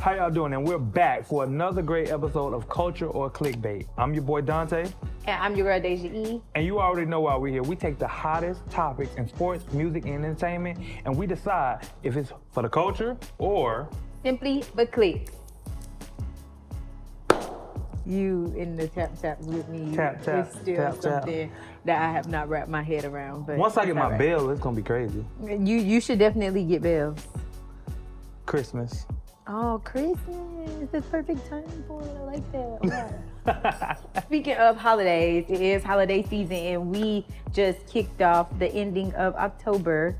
How y'all doing? And we're back for another great episode of Culture or Clickbait. I'm your boy Dante. And I'm your girl Daysha. And you already know why we're here. We take the hottest topics in sports, music, and entertainment, and we decide if it's for the culture or simply but click. You in the tap with me. Tap, it's still tap, something that I have not wrapped my head around. But once I get my bill, it's gonna be crazy. You should definitely get bills. Christmas. Oh, Christmas. It's perfect time for it. I like that. Wow. Speaking of holidays, it is holiday season and we just kicked off the ending of October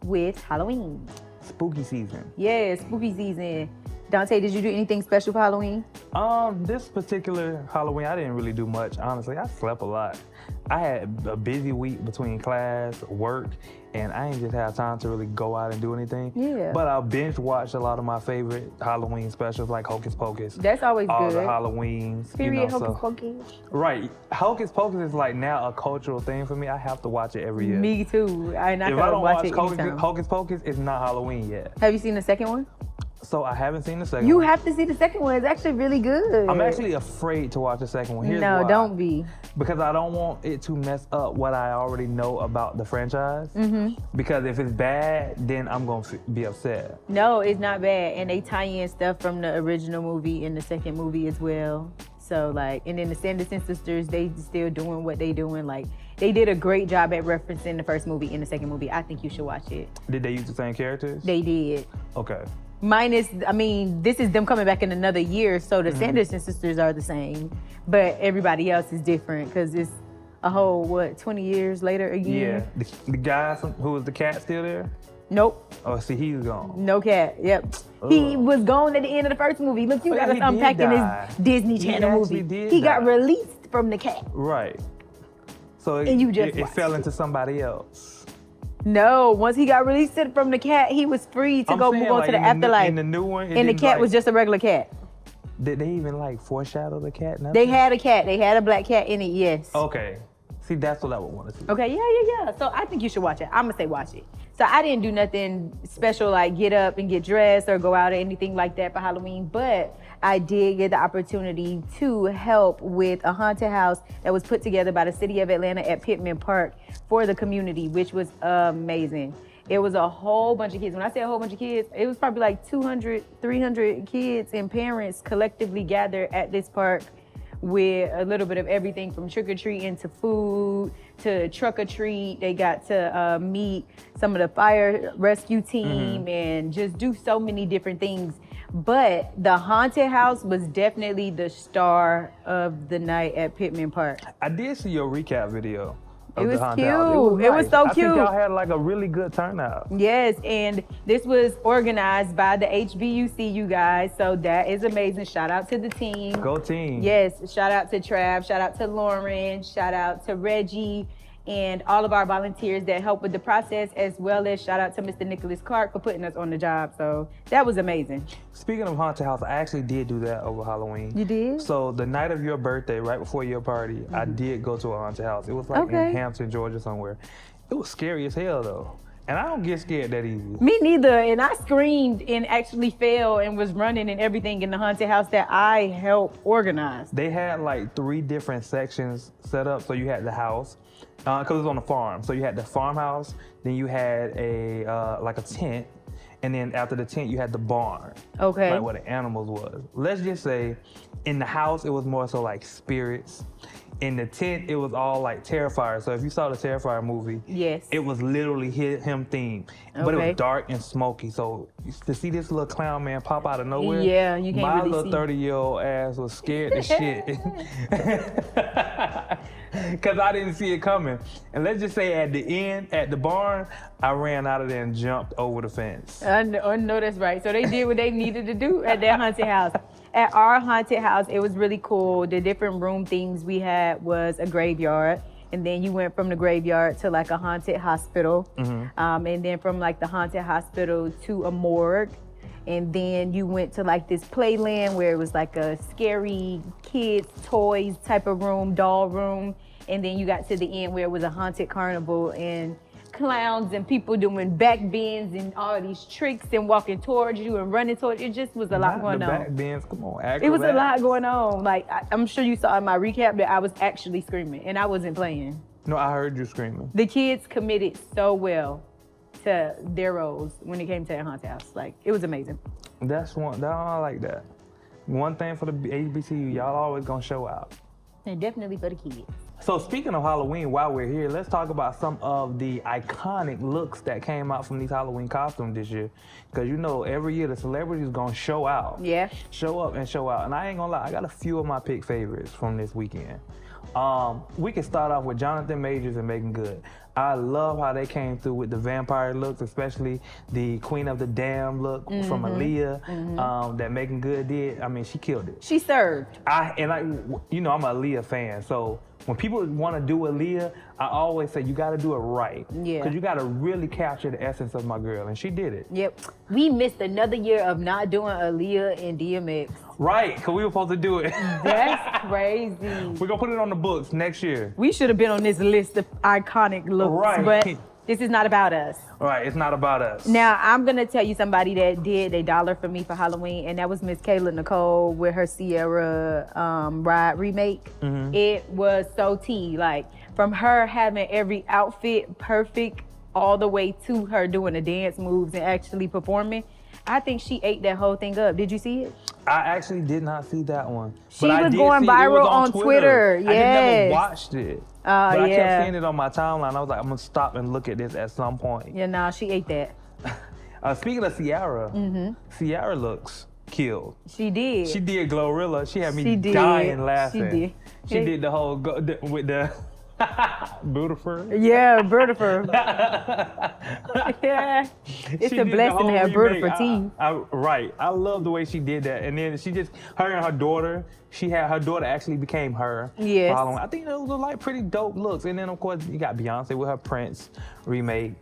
with Halloween. Spooky season. Yeah, spooky season. Dante, did you do anything special for Halloween? This particular Halloween, I didn't really do much, honestly. I slept a lot. I had a busy week between class, work, and I didn't just have time to really go out and do anything. Yeah. But I binge watched a lot of my favorite Halloween specials like Hocus Pocus. That's always all good. All the Halloweens. Period, Hocus Pocus. Right. Hocus Pocus is like now a cultural thing for me. I have to watch it every year. Me too. If I don't watch it Hocus Pocus, it's not Halloween yet. Have you seen the second one? So I haven't seen the second one. You have to see the second one. It's actually really good. I'm actually afraid to watch the second one. Here's no, why. don't be. Because I don't want it to mess up what I already know about the franchise. Mm-hmm. Because if it's bad, then I'm going to be upset. No, it's not bad. And they tie in stuff from the original movie in the second movie as well. So and then the Sanderson sisters, they still doing what they doing. They did a great job at referencing the first movie and the second movie. I think you should watch it. Did they use the same characters? They did. Okay. This is them coming back in another year, so the Sanderson sisters are the same, but everybody else is different because it's a whole, 20 years later again? Yeah. The guy who was the cat still there? Nope. Oh, see, he's gone. No cat, yep. Ugh. He was gone at the end of the first movie. Look, you got us unpacking his Disney Channel movie. He got released from the cat. Right. So it fell into somebody else. No, once he got released from the cat, he was free to go move on to the afterlife. In the new one, and the cat was just a regular cat. Did they even foreshadow the cat? Nothing? They had a cat. They had a black cat in it. Yes. Okay. See, that's what I would want to see. Okay, yeah. So I think you should watch it. I'm gonna say watch it. So I didn't do nothing special like get up and get dressed or go out or anything like that for Halloween, but I did get the opportunity to help with a haunted house that was put together by the city of Atlanta at Pittman Park for the community, which was amazing. It was a whole bunch of kids. When I say a whole bunch of kids, it was probably like 200, 300 kids and parents collectively gathered at this park with a little bit of everything from trick-or-treating to food to truck-or-treat. They got to meet some of the fire rescue team and just do so many different things. But the haunted house was definitely the star of the night at Pittman Park. I did see your recap video. It was cute. It was so cute. I think y'all had a really good turnout. Yes, and this was organized by the HBUC, you guys. So that is amazing. Shout out to the team. Go team. Yes, shout out to Trav, shout out to Lauren, shout out to Reggie, and all of our volunteers that helped with the process, as well as shout out to Mr. Nicholas Clark for putting us on the job. So that was amazing. Speaking of haunted house, I actually did do that over Halloween. You did? So the night of your birthday, right before your party, I did go to a haunted house. It was in Hampton, Georgia somewhere. It was scary as hell though. And I don't get scared that easy. Me neither. And I screamed and actually fell and was running and everything in the haunted house that I helped organize. They had 3 different sections set up. So you had the house, because it was on a farm. So you had the farmhouse, then you had a tent, and then after the tent, you had the barn. Okay. Like where the animals was. Let's just say in the house, it was more so spirits. In the tent, it was all Terrifier. So if you saw the Terrifier movie, yes, it was literally him themed. Okay. But it was dark and smoky. So to see this little clown man pop out of nowhere, yeah, you can't my really little 30-year-old ass was scared as shit. Because I didn't see it coming. And let's just say at the end, at the barn, I ran out of there and jumped over the fence. I know that's right. So they did what they needed to do at their haunted house. At our haunted house, it was really cool. The different room things we had was a graveyard. And then you went from the graveyard to a haunted hospital. And then from the haunted hospital to a morgue. And then you went to this playland where it was a scary kids toys type of room, doll room. And then you got to the end where it was a haunted carnival and clowns and people doing back bends and all these tricks and walking towards you and running towards you. It just was a lot going on. Back bends, come on, it was a lot going on. Like, I'm sure you saw in my recap that I was actually screaming and I wasn't playing. No, I heard you screaming. The kids committed so well to their roles when it came to their haunted house. Like, it was amazing. I like that. One thing for the HBCU, y'all always gonna show out. And definitely for the kids. So speaking of Halloween, while we're here, let's talk about some of the iconic looks that came out from these Halloween costumes this year. Because you know, every year the celebrities gonna show out. Yeah. Show up and show out. And I ain't gonna lie, I got a few of my pick favorites from this weekend. We can start off with Jonathan Majors and Megan Good. I love how they came through with the vampire looks, especially the Queen of the Dam look from Aaliyah that Megan Good did. I mean, she killed it. She served. You know, I'm a Aaliyah fan, so when people want to do Aaliyah, I always say you got to do it right. Yeah. Because you got to really capture the essence of my girl, and she did it. Yep. We missed another year of not doing Aaliyah and DMX. Right, because we were supposed to do it. That's crazy. We're going to put it on the books next year. We should have been on this list of iconic looks, right. But this is not about us. Right, it's not about us. Now, I'm going to tell you somebody that did $1 for me for Halloween, and that was Miss Kayla Nicole with her Sierra Ride remake. It was so tea. Like, from her having every outfit perfect all the way to her doing the dance moves and actually performing, I think she ate that whole thing up. Did you see it? I actually did not see that one. She was going viral on Twitter. Yes. I just never watched it. But I yeah. kept seeing it on my timeline. I was like, I'm going to stop and look at this at some point. Yeah, nah, she ate that. Speaking of Ciara, Ciara looks killed. She did. She did Glorilla. She had me dying laughing. She did. She did the whole, with the... Brudifer. Yeah, Brudifer. Yeah, it's a blessing to have Brudifer team. Right, I love the way she did that, and then she just her and her daughter. Her daughter actually became her. Yes. I think those were like pretty dope looks, and then of course you got Beyonce with her Prince remake.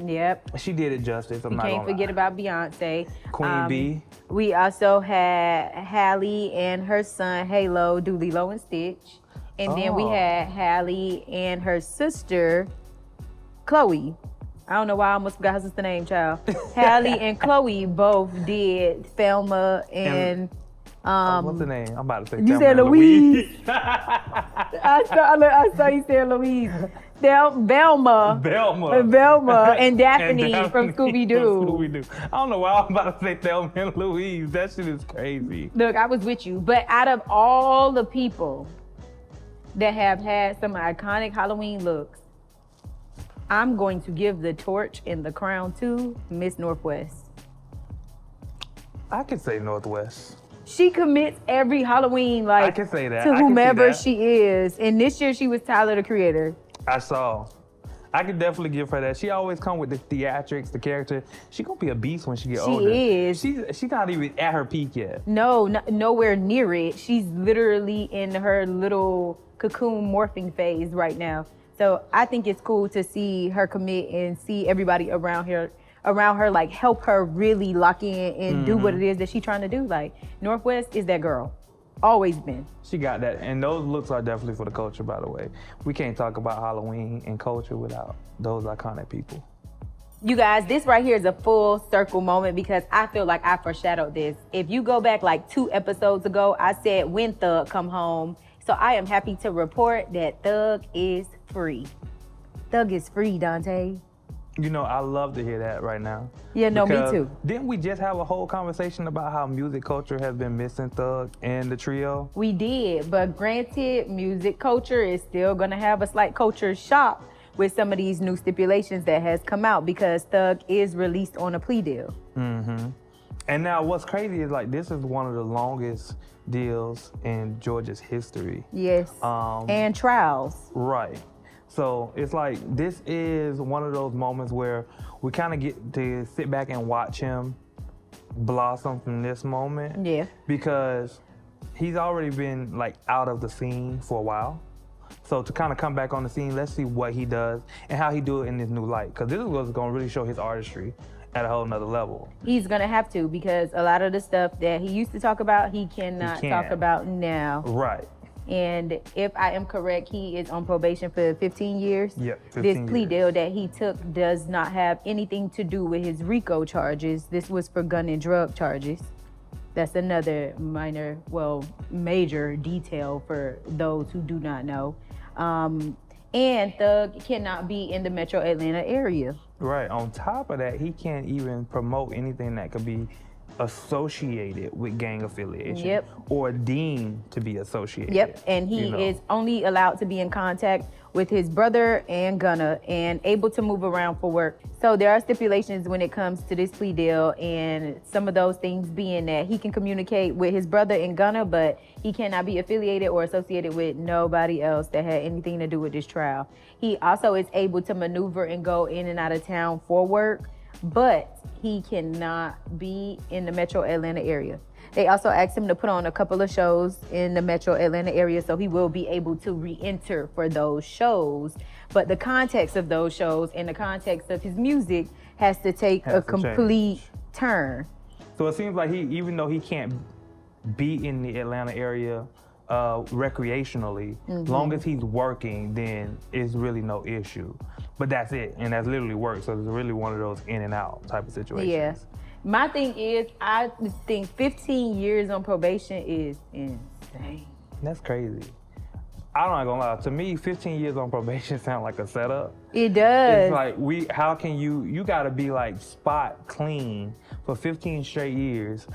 Yep. She did it justice. You can't forget about Beyonce. Queen B. We also had Halle and her son Halo do Lilo and Stitch. And then we had Halle and her sister, Chloe. I don't know why I almost forgot her sister's name, child. Halle and Chloe both did Thelma and what's the name? I'm about to say you Thelma said and Louise. I saw you saying Louise. Velma and Daphne from Scooby-Doo. I don't know why I'm about to say Thelma and Louise. That shit is crazy. Look, I was with you. But out of all the people that have had some iconic Halloween looks, I'm going to give the torch and the crown to Miss Northwest. I could say Northwest. She commits every Halloween, like, I can say that. to whomever she is. And this year she was Tyler, the Creator. I saw. I could definitely give her that. She always come with the theatrics, the character. She gonna be a beast when she get older. She is. She's not even at her peak yet. No, nowhere near it. She's literally in her little cocoon morphing phase right now. So I think it's cool to see her commit and see everybody around her like help her really lock in and do what it is that she's trying to do. Like, Northwest is that girl. Always been. She got that, and those looks are definitely for the culture, by the way. We can't talk about Halloween and culture without those iconic people. You guys, this right here is a full circle moment because I feel like I foreshadowed this. If you go back like 2 episodes ago, I said when Thug come home. So I am happy to report that Thug is free. Thug is free, Dante. You know, I love to hear that right now. Yeah, no, me too. Didn't we just have a whole conversation about how music culture has been missing Thug and the trio? We did, but granted, music culture is still gonna have a slight culture shock with some of these new stipulations that has come out because Thug is released on a plea deal. And now what's crazy is like this is one of the longest deals in Georgia's history. Yes, and trials. Right. So it's like, this is one of those moments where we kind of get to sit back and watch him blossom from this moment. Yeah. Because he's already been like out of the scene for a while. So to kind of come back on the scene, let's see what he does and how he do it in this new light. Because this is what's going to really show his artistry at a whole nother level. He's going to have to, because a lot of the stuff that he used to talk about, he cannot talk about now. Right. And if I am correct, he is on probation for 15 years. Yep, 15 This plea years. deal that he took does not have anything to do with his RICO charges. This was for gun and drug charges. That's another major detail for those who do not know. And Thug cannot be in the metro Atlanta area. Right. On top of that, he can't even promote anything that could be associated with gang affiliation. Yep. Or deemed to be associated. Yep. And he is only allowed to be in contact with his brother and Gunna and able to move around for work. So there are stipulations when it comes to this plea deal, and some of those things being that he can communicate with his brother and Gunna, but he cannot be affiliated or associated with nobody else that had anything to do with this trial. He also is able to maneuver and go in and out of town for work, but he cannot be in the metro Atlanta area. They also asked him to put on a couple of shows in the metro Atlanta area, so he will be able to re-enter for those shows. But the context of those shows and the context of his music has to take a complete turn. So it seems like even though he can't be in the Atlanta area recreationally, long as he's working, then it's really no issue. But that's it, and that's literally work. So it's really one of those in and out type of situations. Yeah. My thing is, I think 15 years on probation is insane. That's crazy. I'm not gonna lie. To me, 15 years on probation sound like a setup. It does. It's like how can you gotta be like spot clean for 15 straight years.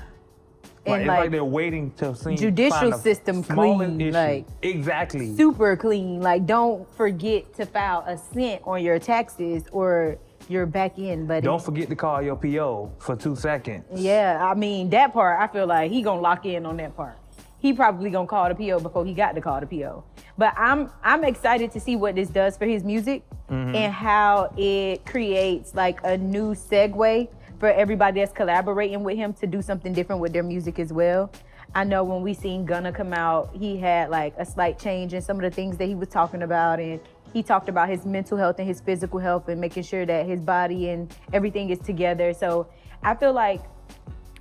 Like, it's like they're waiting to see judicial system clean, like exactly super clean. Like, don't forget to file a cent on your taxes or you're back in, buddy. Don't forget to call your PO for 2 seconds. Yeah, I mean, that part, I feel like he gonna lock in on that part. He probably gonna call the PO before he got to call the PO. But I'm excited to see what this does for his music and how it creates like a new segue for everybody that's collaborating with him to do something different with their music as well. I know when we seen Gunna come out, he had like a slight change in some of the things that he was talking about, and he talked about his mental health and his physical health and making sure that his body and everything is together. So I feel like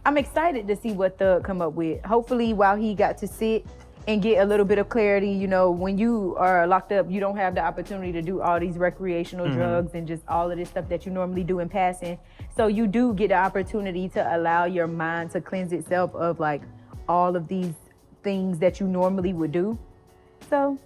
I'm excited to see what Thug come up with. Hopefully while he got to sit and get a little bit of clarity, you know, when you are locked up, you don't have the opportunity to do all these recreational drugs and just all of this stuff that you normally do in passing. So you do get the opportunity to allow your mind to cleanse itself of like all of these things that you normally would do. So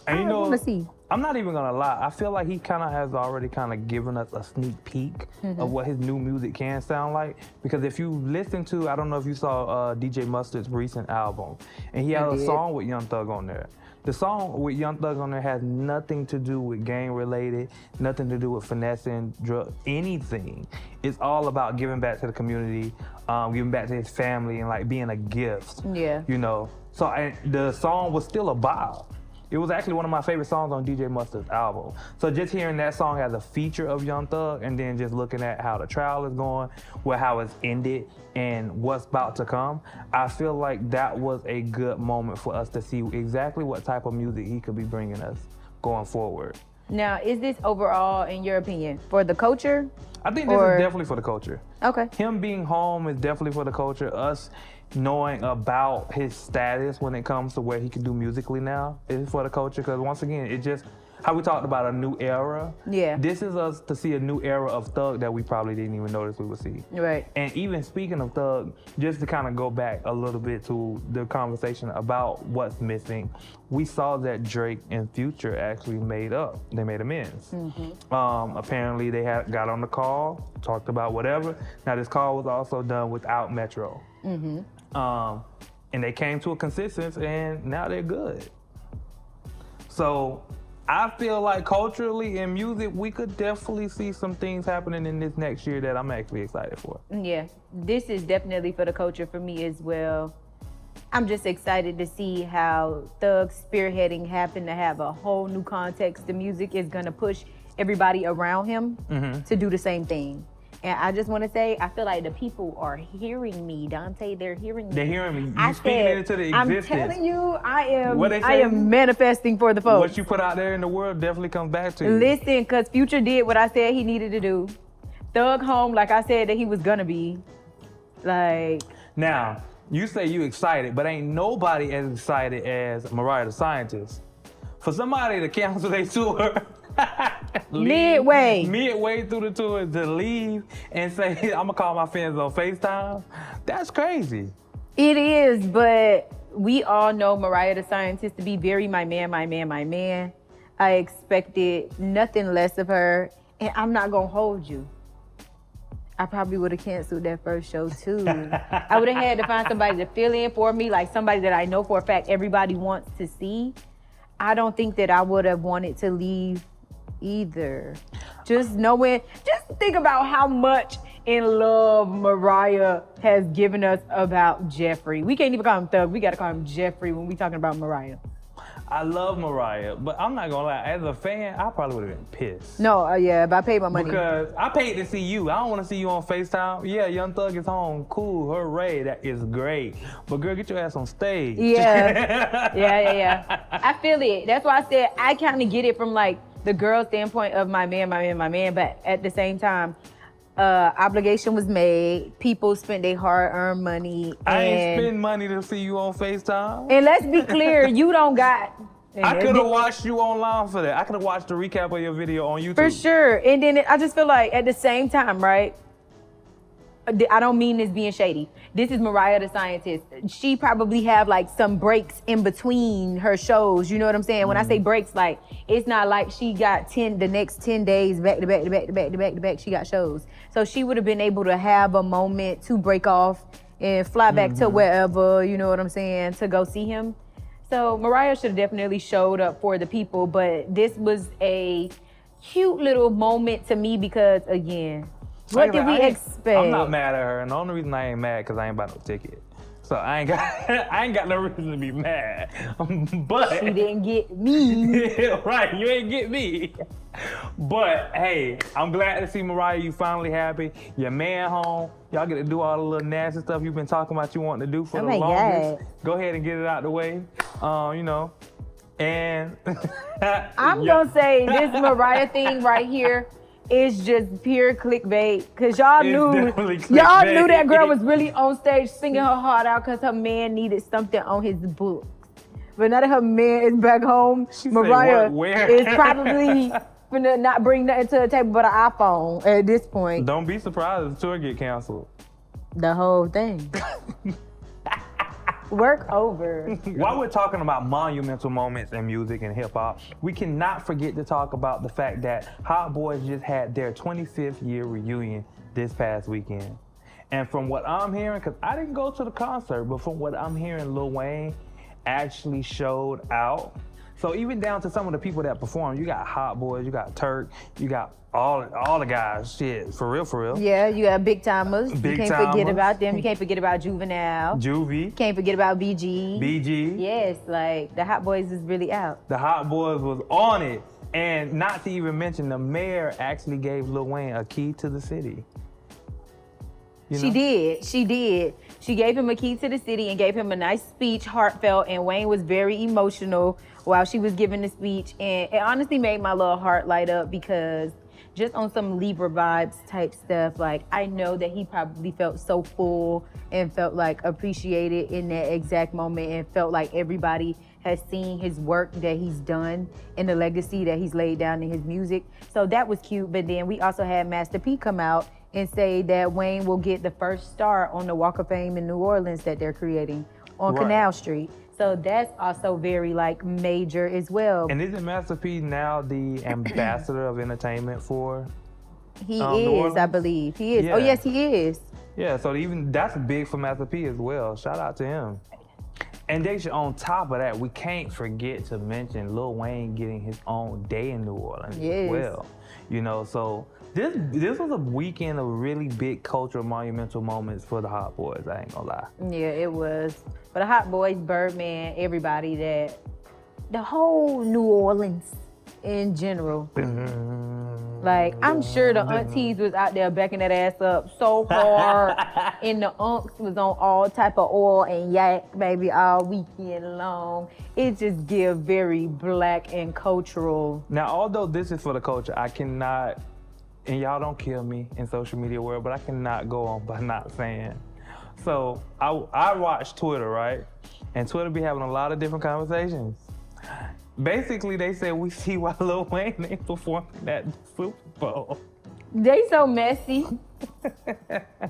and I want to see. I'm not even gonna lie. I feel like he kind of has already kind of given us a sneak peek of what his new music can sound like. Because if you listen to, I don't know if you saw DJ Mustard's recent album, and he had a song with Young Thug on there. The song with Young Thug on there has nothing to do with gang related, nothing to do with finessing, drug, anything. It's all about giving back to the community, giving back to his family, and like being a gift. Yeah. You know. So the song was still a bop. It was actually one of my favorite songs on DJ Mustard's album. So just hearing that song as a feature of Young Thug, and then just looking at how the trial is going, how it's ended, and what's about to come, I feel like that was a good moment for us to see exactly what type of music he could be bringing us going forward. Now, is this overall, in your opinion, for the culture? I think this is definitely for the culture. Okay. Him being home is definitely for the culture. Us knowing about his status when it comes to where he can do musically now is for the culture, because once again, it just, how we talked about a new era. Yeah. This is us to see a new era of Thug that we probably didn't even notice we would see. Right. And even speaking of Thug, just to kind of go back a little bit to the conversation about what's missing, we saw that Drake and Future actually made up. They made amends. Apparently they got on the call, talked about whatever. Now this call was also done without Metro. And they came to a consensus, and now they're good. So I feel like culturally in music, we could definitely see some things happening in this next year that I'm actually excited for. Yeah, this is definitely for the culture for me as well. I'm just excited to see how Thug spearheading happen to have a whole new context. The music is gonna push everybody around him to do the same thing. And I just want to say, I feel like the people are hearing me, Dante. They're hearing me. They're hearing me. You speaking it into the existence. I'm telling you, I am manifesting for the folks. What you put out there in the world definitely comes back to you. Listen, because Future did what I said he needed to do. Thug home, like I said that he was gonna be. Like. Now, You say you excited, but ain't nobody as excited as Mariah the Scientist. For somebody to cancel their tour midway through the tour to leave and say, I'm gonna call my fans on FaceTime, that's crazy. It is, but we all know Mariah the Scientist to be very my man. I expected nothing less of her, and I'm not gonna hold you. I probably would have canceled that first show too. I would have had to find somebody to fill in for me, like somebody that I know for a fact everybody wants to see. I don't think that I would have wanted to leave either. Just think about how much in love Mariah has given us about Jeffrey. We can't even call him Thug. We got to call him Jeffrey when we talking about Mariah. I love Mariah, but I'm not gonna lie. As a fan, I probably would have been pissed. No, yeah, but I paid my money. Because I paid to see you. I don't want to see you on FaceTime. Yeah, Young Thug is home. Cool, hooray, that is great. But girl, get your ass on stage. Yeah, yeah. I feel it. That's why I said I kind of get it from like the girl standpoint of my man. But at the same time, obligation was made. People spent their hard-earned money. I ain't spend money to see you on FaceTime. And let's be clear, you don't got... I could have watched you online for that. I could have watched the recap of your video on YouTube. For sure. And then I just feel like at the same time, right? I don't mean this being shady. This is Mariah the Scientist. She probably have like some breaks in between her shows. You know what I'm saying? When I say breaks, like it's not like she got the next 10 days back to back. She got shows. So she would have been able to have a moment to break off and fly back to wherever, you know what I'm saying, to go see him. So Mariah should have definitely showed up for the people, but this was a cute little moment to me because, again, what did we expect? I'm not mad at her, and the only reason I ain't mad because I ain't bought no ticket. So I ain't got no reason to be mad. But she didn't get me. Right, you ain't get me. But hey, I'm glad to see Mariah, you finally happy. Your man home. Y'all get to do all the little nasty stuff you've been talking about you wanting to do for the longest. Go ahead and get it out the way. You know. And I'm gonna say this Mariah thing right here is just pure clickbait, cause y'all knew that girl was really on stage singing her heart out cause her man needed something on his books. But now that her man is back home, Mariah is probably gonna not bring nothing to the table but an iPhone at this point. Don't be surprised if the tour get canceled. The whole thing. Work over. While we're talking about monumental moments in music and hip hop, we cannot forget to talk about the fact that Hot Boys just had their 25th year reunion this past weekend. And from what I'm hearing, because I didn't go to the concert, but from what I'm hearing, Lil Wayne actually showed out. So even down to some of the people that performed, you got Hot Boys, you got Turk, you got all the guys, shit, for real. Yeah, you got big timers. You can't forget about them. You can't forget about Juvenile. Juvie. Can't forget about BG. Yes, like the Hot Boys is really out. The Hot Boys was on it. And not to even mention, the mayor actually gave Lil Wayne a key to the city. She did. She gave him a key to the city and gave him a nice speech, heartfelt, and Wayne was very emotional while she was giving the speech. And it honestly made my little heart light up because just on some Libra vibes type stuff, like I know that he probably felt so full and felt like appreciated in that exact moment and felt like everybody has seen his work that he's done and the legacy that he's laid down in his music. So that was cute. But then we also had Master P come out and say that Wayne will get the first star on the Walk of Fame in New Orleans that they're creating on Canal Street. So that's also very like major as well. And isn't Master P now the ambassador of entertainment for He is, I believe. He is. Yeah. Oh yes, he is. Yeah, so even that's big for Master P as well. Shout out to him. And Daysha, on top of that, we can't forget to mention Lil Wayne getting his own day in New Orleans as well. You know, so this was a weekend of really big cultural monumental moments for the Hot Boys, I ain't gonna lie. Yeah, it was. For the Hot Boys, Birdman, everybody, the whole New Orleans in general. Like, I'm sure the aunties was out there backing that ass up so hard, and the unks was on all type of oil and yak, baby, all weekend long. It just gives very black and cultural. Now, although this is for the culture, I cannot, and y'all don't kill me in social media world, but I cannot go on by not saying So I watch Twitter, right? And Twitter be having a lot of different conversations. Basically, they said we see why Lil Wayne ain't performing at the Super Bowl. They so messy.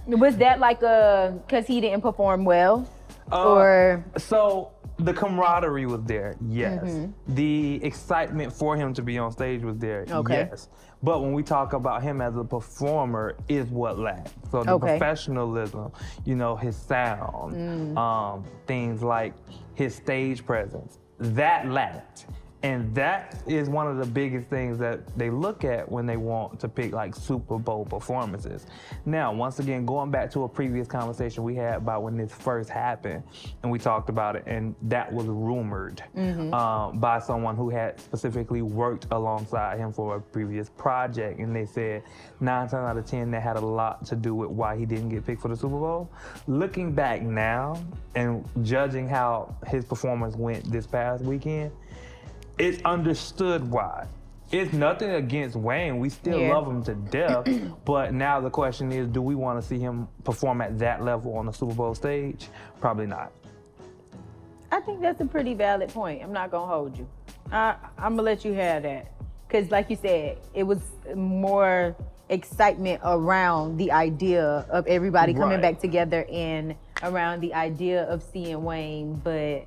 Was that like cause he didn't perform well? Or so the camaraderie was there, yes. The excitement for him to be on stage was there, yes. But when we talk about him as a performer, is what lacked. So the professionalism, you know, his sound, things like his stage presence, that lacked. And that is one of the biggest things that they look at when they want to pick like Super Bowl performances. Now, once again, going back to a previous conversation we had about when this first happened, and we talked about it, and that was rumored by someone who had specifically worked alongside him for a previous project. And they said 9 times out of 10, that had a lot to do with why he didn't get picked for the Super Bowl. Looking back now and judging how his performance went this past weekend, it's understood why. It's nothing against Wayne. We still love him to death. But now the question is, do we want to see him perform at that level on the Super Bowl stage? Probably not. I think that's a pretty valid point. I'm not going to hold you. I'm going to let you have that. Because like you said, it was more excitement around the idea of everybody coming back together and around the idea of seeing Wayne. But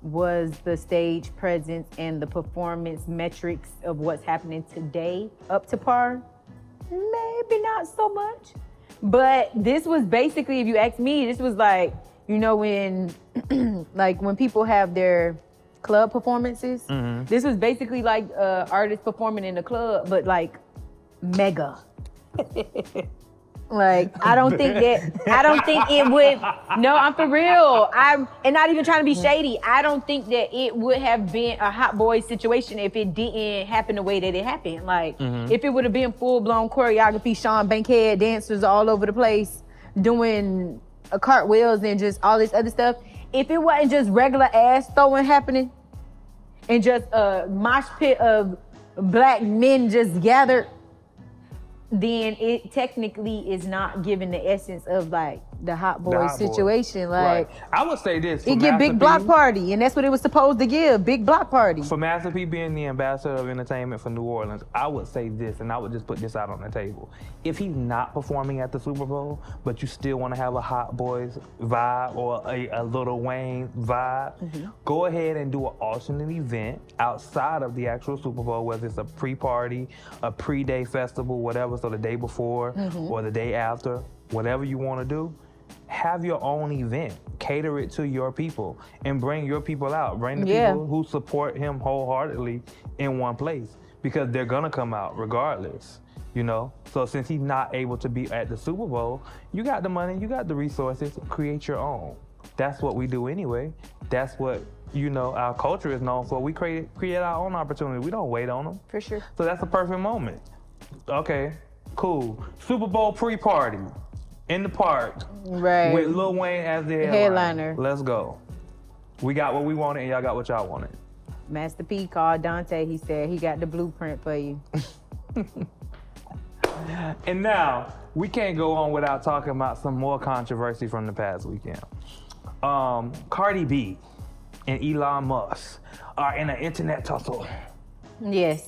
was the stage presence and the performance metrics of what's happening today up to par? Maybe not so much. But this was basically, if you ask me, this was like, you know, when like when people have their club performances, this was basically like artists performing in the club, but like mega. Like, I don't think it would, no, I'm for real. And not even trying to be shady. I don't think that it would have been a Hot Boys situation if it didn't happen the way that it happened. Like, if it would have been full-blown choreography, Sean Bankhead dancers all over the place doing cartwheels and just all this other stuff. If it wasn't just regular ass throwing happening and just a mosh pit of black men just gathered, then it technically is not giving the essence of like the Hot Boys situation. Like, I would say this. It give big block party, and that's what it was supposed to give, big block party. For Master P being the ambassador of entertainment for New Orleans, I would say this, and I would just put this out on the table. If he's not performing at the Super Bowl, but you still want to have a Hot Boys vibe or a Lil Wayne vibe, go ahead and do an alternate event outside of the actual Super Bowl, whether it's a pre-party, a pre-day festival, whatever, so the day before or the day after, whatever you want to do. Have your own event, cater it to your people, and bring your people out. Bring the people who support him wholeheartedly in one place, because they're gonna come out regardless, you know? So since he's not able to be at the Super Bowl, you got the money, you got the resources, create your own. That's what we do anyway. That's what, you know, our culture is known for. We create our own opportunity. We don't wait on them. For sure. So that's a perfect moment. Okay, cool. Super Bowl pre-party. In the park, with Lil Wayne as the headliner. Let's go. We got what we wanted, and y'all got what y'all wanted. Master P called Dante. He said he got the blueprint for you. And now, we can't go on without talking about some more controversy from the past weekend. Cardi B and Elon Musk are in an internet tussle. Yes.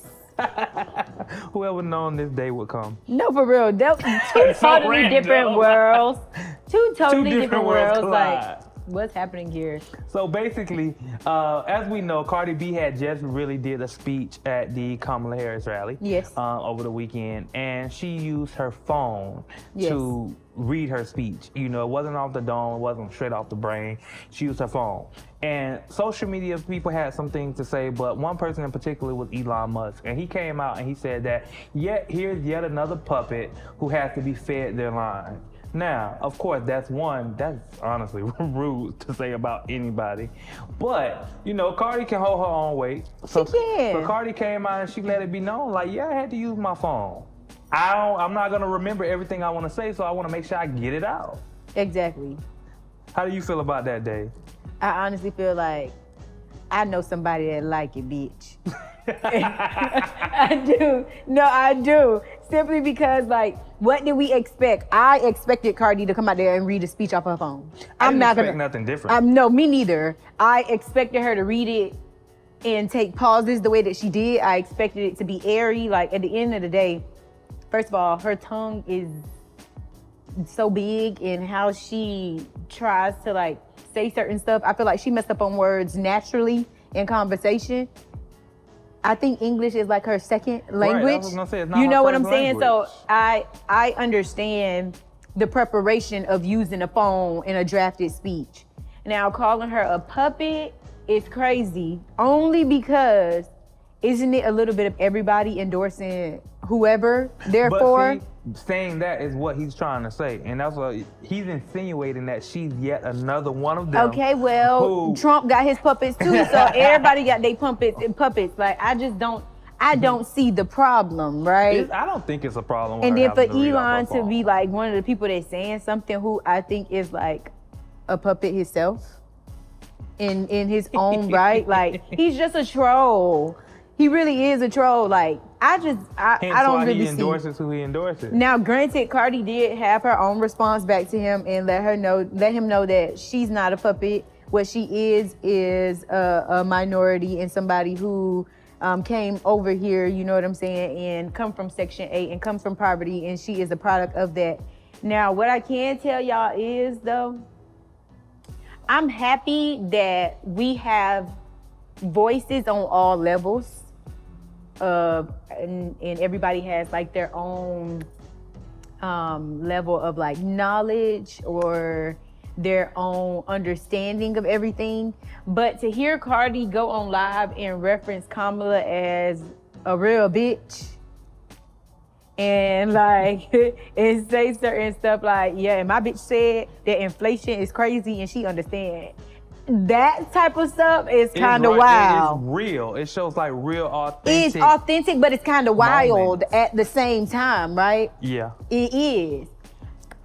Whoever known this day would come. No, for real. Two totally different worlds. Two totally different worlds. Like, what's happening here? So basically, as we know, Cardi B had just really did a speech at the Kamala Harris rally over the weekend, and she used her phone to read her speech. You know, it wasn't off the dome, it wasn't straight off the brain. She used her phone. And social media people had some things to say, but one person in particular was Elon Musk. And he came out and he said that, here's yet another puppet who has to be fed their line. Now, of course, that's honestly rude to say about anybody. But, you know, Cardi can hold her own weight. So Cardi came out and she let it be known, like, I had to use my phone. I'm not gonna remember everything I wanna say, so I wanna make sure I get it out. Exactly. How do you feel about that, Dave? I honestly feel like I know somebody that like it, bitch. I do. No, I do. Simply because, like, what did we expect? I expected Cardi to come out there and read a speech off her phone. I'm not gonna expect nothing different. No, me neither. I expected her to read it and take pauses the way that she did. I expected it to be airy. Like, at the end of the day, first of all, her tongue is so big, and how she tries to, like, say certain stuff. I feel like she messed up on words naturally in conversation. I think English is like her second language. Right, I was gonna say, it's not you know her what I'm first saying? language. So I understand the preparation of using a phone in a drafted speech. Now, calling her a puppet is crazy, only because isn't it a little bit of everybody endorsing whoever? Therefore, but see, saying that is what he's trying to say, and that's what he's insinuating, that she's yet another one of them. okay, well, Trump got his puppets too, so everybody got their puppets. Like, I don't see the problem, right? I don't think it's a problem. And then for Elon to be like one of the people that's saying something who I think is like a puppet himself in his own right, like, he's just a troll. He really is a troll. Like, I don't really see. He endorses who he endorses. Now, granted, Cardi did have her own response back to him and let him know that she's not a puppet. What she is a minority and somebody who came over here, you know what I'm saying, and come from Section 8 and come from poverty, and she is a product of that. Now, what I can tell y'all is, though, I'm happy that we have voices on all levels. And everybody has, like, their own level of, like, knowledge or their own understanding of everything. But to hear Cardi go on live and reference Kamala as a real bitch and, like, and say certain stuff like, yeah, and my bitch said that inflation is crazy and she understands. That type of stuff is kind of wild. It's real. It shows, like, real authentic. It's authentic, but it's kind of wild at the same time, right? Yeah. It is.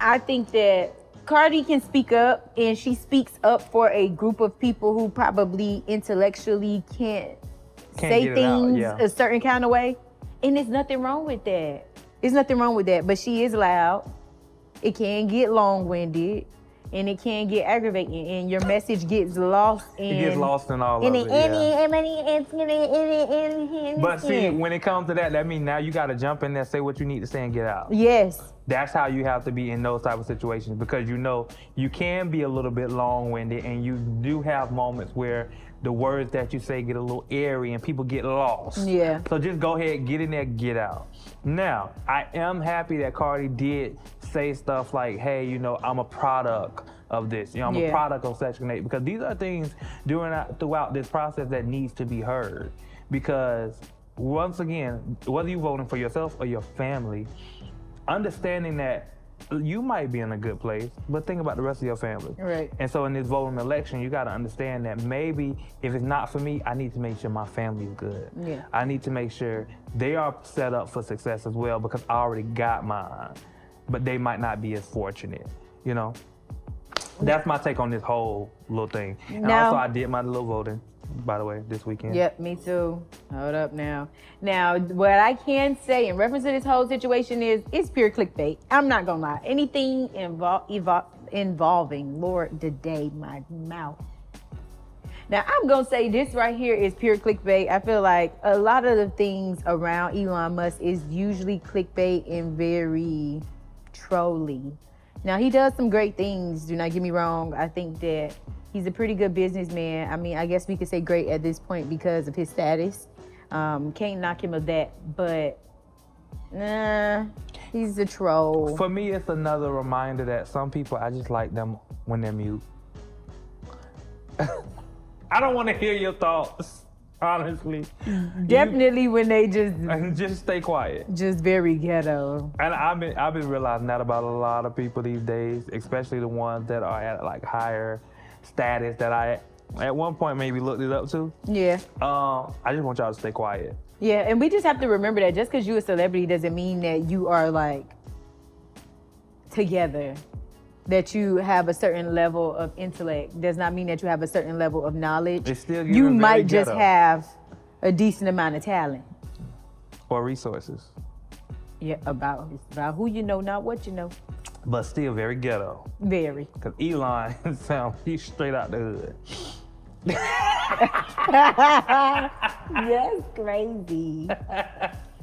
I think that Cardi can speak up, and she speaks up for a group of people who probably intellectually can't say things a certain kind of way. And there's nothing wrong with that. There's nothing wrong with that. But she is loud. It can get long-winded. And it can get aggravating, and your message gets lost in. It gets lost in all of it. But see, when it comes to that means now you got to jump in there, say what you need to say, and get out. Yes. That's how you have to be in those type of situations, because you know you can be a little bit long-winded, and you do have moments where the words that you say get a little airy and people get lost. Yeah. So just go ahead, get in there, get out. Now, I am happy that Cardi did say stuff like, hey, you know, I'm a product of this. You know, I'm a product of Section 8, because these are things throughout this process that needs to be heard. Because once again, whether you're voting for yourself or your family, understanding that you might be in a good place, but think about the rest of your family. Right. And so in this voting election, you got to understand that maybe if it's not for me, I need to make sure my family is good. Yeah. I need to make sure they are set up for success as well, because I already got mine, but they might not be as fortunate, you know? That's my take on this whole little thing. And also, I did my little voting, by the way, this weekend. Yep, me too. Hold up now. Now, what I can say in reference to this whole situation is it's pure clickbait. I'm not gonna lie. Anything involving, Lord, today, my mouth. Now, I'm gonna say this right here is pure clickbait. I feel like a lot of the things around Elon Musk is usually clickbait and very trolly. Now, he does some great things, do not get me wrong. I think that he's a pretty good businessman. I mean, I guess we could say great at this point because of his status. Can't knock him of that, but nah, he's a troll. For me, it's another reminder that some people, I just like them when they're mute. I don't want to hear your thoughts, honestly. Definitely when they just stay quiet. Just very ghetto. And I've been realizing that about a lot of people these days, especially the ones that are at, like, higher status that I at one point maybe looked it up to. Yeah. I just want y'all to stay quiet. Yeah, and we just have to remember that just because you're a celebrity doesn't mean that you are, like, together. That you have a certain level of intellect does not mean that you have a certain level of knowledge. It's still you might just ghetto. have a decent amount of talent. Or resources. Yeah, about who you know, not what you know. But still very ghetto. Very. Because Elon he's straight out the hood. Yes, crazy.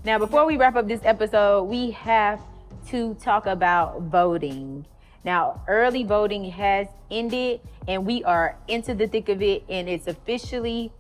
Now, before we wrap up this episode, we have to talk about voting. Now, early voting has ended, and we are into the thick of it, and it's officially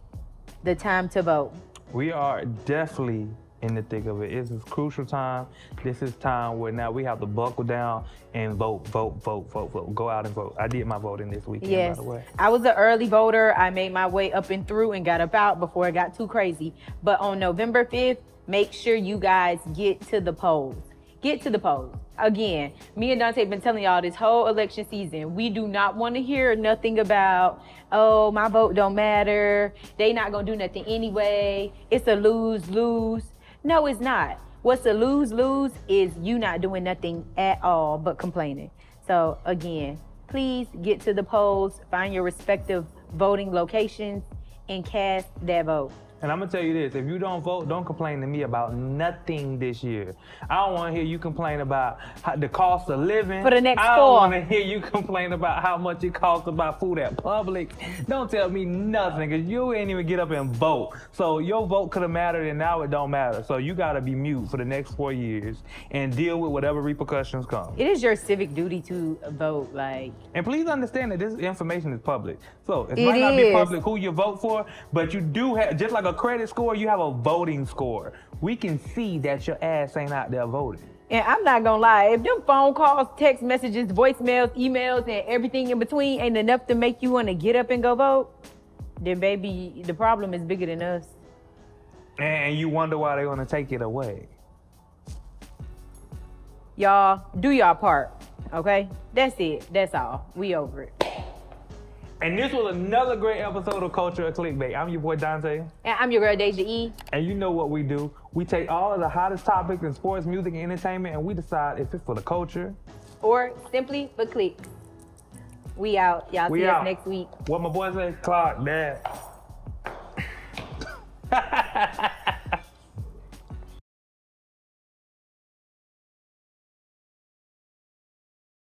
the time to vote. We are definitely in the thick of it. It's a crucial time. This is time where now we have to buckle down and vote. Go out and vote. I did my voting this weekend, yes. by the way. I was an early voter. I made my way up and through and got up out before it got too crazy. But on November 5th, make sure you guys get to the polls. Get to the polls. Again, me and Dante have been telling y'all this whole election season, we do not want to hear nothing about, oh, my vote don't matter. They not going to do nothing anyway. It's a lose-lose. No, it's not. What's a lose-lose is you not doing nothing at all but complaining. So again, please get to the polls, find your respective voting locations, and cast that vote. And I'm gonna tell you this, if you don't vote, don't complain to me about nothing this year. I don't wanna hear you complain about the cost of living. For the next I don't four. wanna hear you complain about how much it costs to buy food at Publix. Don't tell me nothing, cause you ain't even get up and vote. So your vote could have mattered and now it don't matter. So you gotta be mute for the next 4 years and deal with whatever repercussions come. It is your civic duty to vote, like. And please understand that this information is public. So it might not be public who you vote for, but you do have, just like a credit score, you have a voting score. We can see that your ass ain't out there voting. And I'm not gonna lie, if them phone calls, text messages, voicemails, emails, and everything in between ain't enough to make you wanna get up and go vote, then baby, the problem is bigger than us. And you wonder why they're gonna take it away. Y'all, do y'all part, okay? That's it, that's all. We over it. And this was another great episode of Culture of Clickbait. I'm your boy Dante. And I'm your girl, Daysha E. And you know what we do. We take all of the hottest topics in sports, music, and entertainment, and we decide if it's for the culture. Or simply for clicks. We out. Y'all see us next week. What my boy say? Clark, Dad.